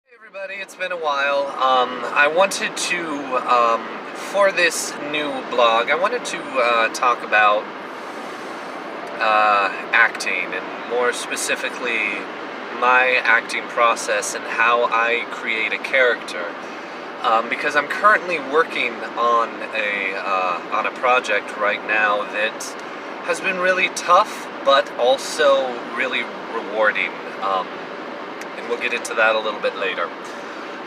Hey everybody, it's been a while. I wanted to, for this new blog, I wanted to talk about acting, and more specifically my acting process and how I create a character. Because I'm currently working on a project right now that has been really tough, but also really rewarding. And we'll get into that a little bit later.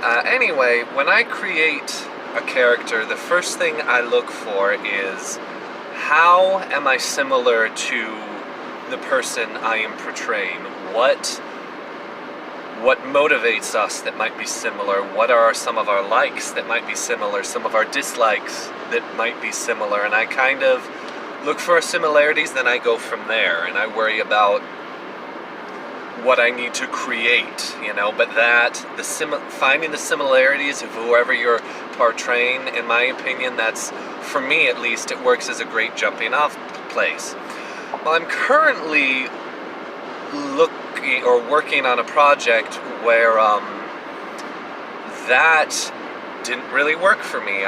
Anyway, when I create a character, the first thing I look for is how am I similar to the person I am portraying? What motivates us that might be similar? What are some of our likes that might be similar? Some of our dislikes that might be similar? And I kind of look for similarities, then I go from there, and I worry about what I need to create, but finding the similarities of whoever you're portraying, in my opinion, that's, for me at least, it works as a great jumping off place. Well, I'm currently working on a project where that didn't really work for me.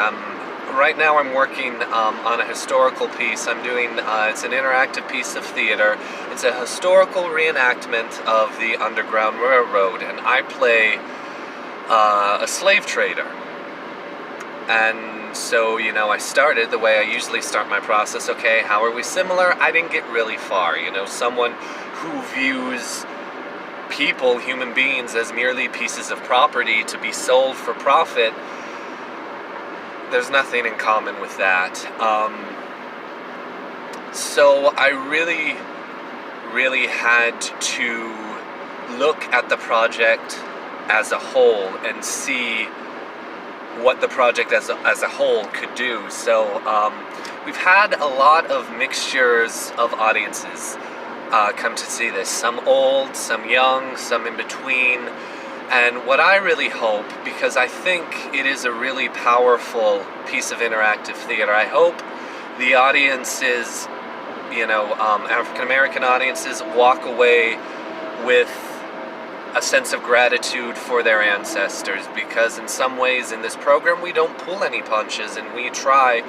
Right now I'm working on a historical piece. I'm doing, it's an interactive piece of theater. It's a historical reenactment of the Underground Railroad, and I play a slave trader. And so, I started the way I usually start my process. Okay, how are we similar? I didn't get really far. Someone who views people, human beings, as merely pieces of property to be sold for profit, there's nothing in common with that. So I really had to look at the project as a whole and see what the project as a whole could do. So we've had a lot of mixtures of audiences come to see this. Some old, some young, some in between. And what I really hope, because I think it is a really powerful piece of interactive theater, I hope the audiences, African American audiences, walk away with a sense of gratitude for their ancestors, because in some ways in this program we don't pull any punches, and we try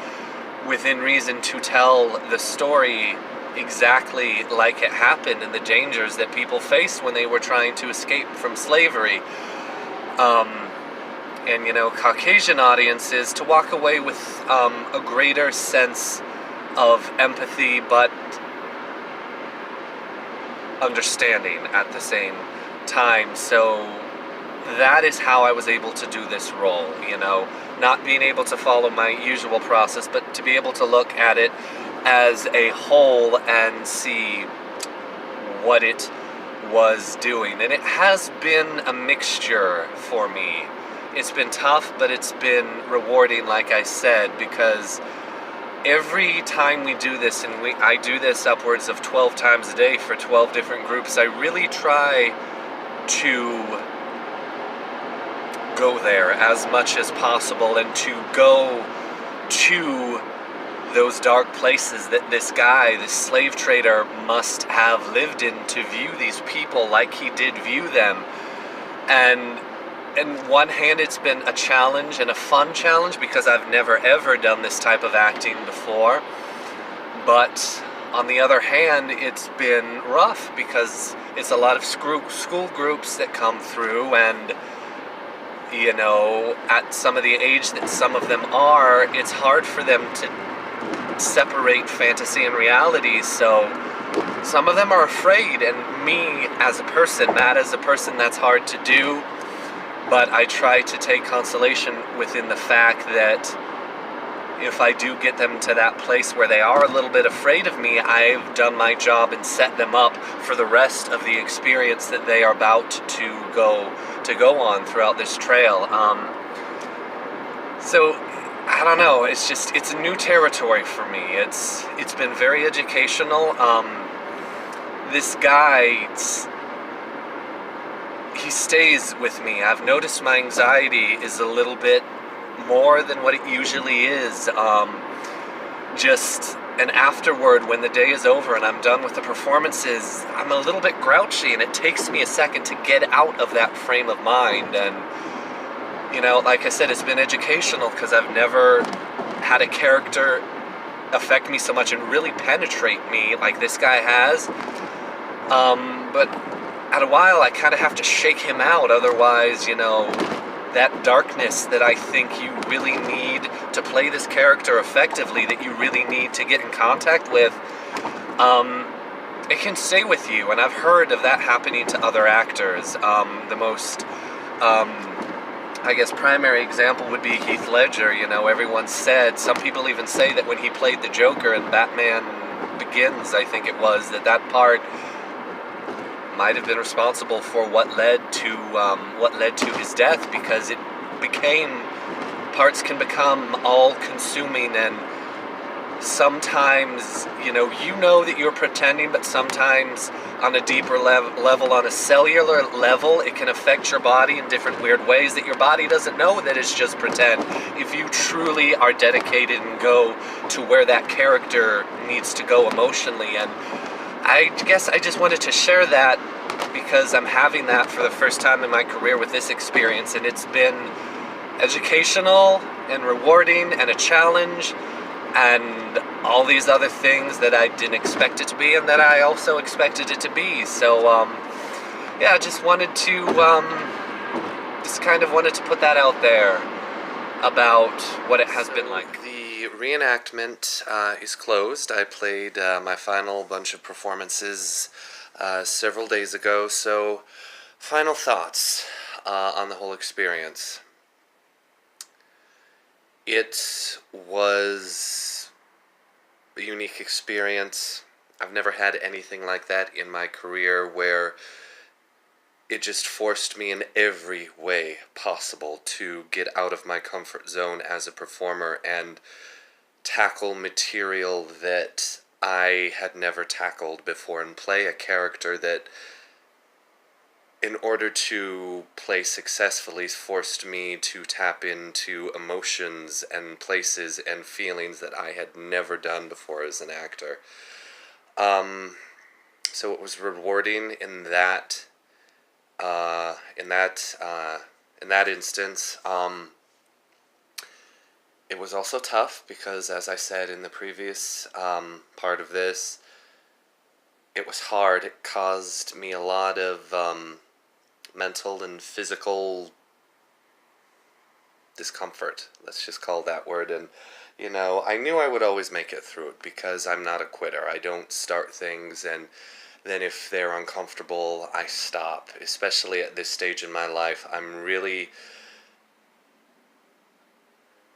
within reason to tell the story exactly like it happened, and the dangers that people faced when they were trying to escape from slavery. And Caucasian audiences to walk away with a greater sense of empathy, but understanding at the same time. So that is how I was able to do this role, not being able to follow my usual process, but to be able to look at it as a whole and see what it was doing. And it has been a mixture for me. It's been tough, but it's been rewarding, like I said, because every time we do this, and I do this upwards of 12 times a day for 12 different groups, I really try to go there as much as possible and to go to those dark places that this slave trader, must have lived in to view these people like he did view them. And on one hand, it's been a challenge, and a fun challenge, because I've never ever done this type of acting before. But on the other hand, it's been rough, because it's a lot of school groups that come through, and at some of the age that some of them are, it's hard for them to separate fantasy and reality. So some of them are afraid, and me as a person, that's hard to do. But I try to take consolation within the fact that if I do get them to that place where they are a little bit afraid of me, I've done my job and set them up for the rest of the experience that they are about to go on throughout this trail. So I don't know, it's a new territory for me. It's been very educational. This guy, he stays with me. I've noticed my anxiety is a little bit more than what it usually is. Just And afterward, when the day is over and I'm done with the performances, I'm a little bit grouchy, and it takes me a second to get out of that frame of mind. And, like I said, it's been educational because I've never had a character affect me so much and really penetrate me like this guy has. But at a while, I kind of have to shake him out. Otherwise, that darkness that I think you really need to play this character effectively, that you really need to get in contact with, it can stay with you. And I've heard of that happening to other actors. The most, I guess, primary example would be Heath Ledger. Everyone said, some people even say that when he played the Joker in Batman Begins, I think it was, that part might have been responsible for what led to his death, because parts can become all-consuming, and sometimes that you're pretending, but sometimes on a deeper level, on a cellular level, it can affect your body in different weird ways that your body doesn't know that it's just pretend. If you truly are dedicated and go to where that character needs to go emotionally. And I guess I just wanted to share that because I'm having that for the first time in my career with this experience, and it's been educational and rewarding and a challenge and all these other things that I didn't expect it to be and that I also expected it to be. So I just wanted to wanted to put that out there about what it has been like. The reenactment is closed. I played my final bunch of performances several days ago, so final thoughts on the whole experience. It was a unique experience. I've never had anything like that in my career, where it just forced me in every way possible to get out of my comfort zone as a performer and tackle material that I had never tackled before, and play a character that, in order to play successfully, forced me to tap into emotions and places and feelings that I had never done before as an actor. So it was rewarding in that instance. It was also tough because, as I said in the previous part of this, it was hard. It caused me a lot of mental and physical discomfort. Let's just call that word. And, I knew I would always make it through it because I'm not a quitter. I don't start things, and then if they're uncomfortable, I stop. Especially at this stage in my life, I'm really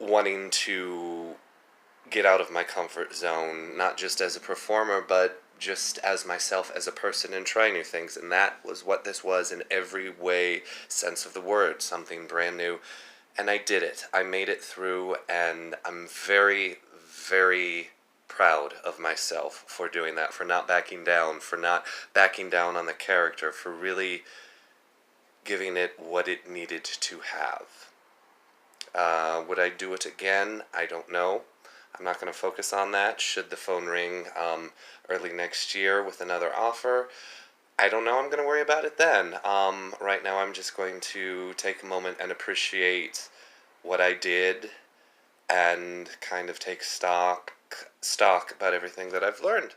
wanting to get out of my comfort zone, not just as a performer, but just as myself as a person, and try new things. And that was what this was in every way, sense of the word, something brand new. And I did it. I made it through, and I'm very, very proud of myself for doing that, for not backing down, on the character, for really giving it what it needed to have. Would I do it again? I don't know. I'm not going to focus on that. Should the phone ring early next year with another offer, I don't know. I'm going to worry about it then. Right now I'm just going to take a moment and appreciate what I did, and kind of take stock about everything that I've learned.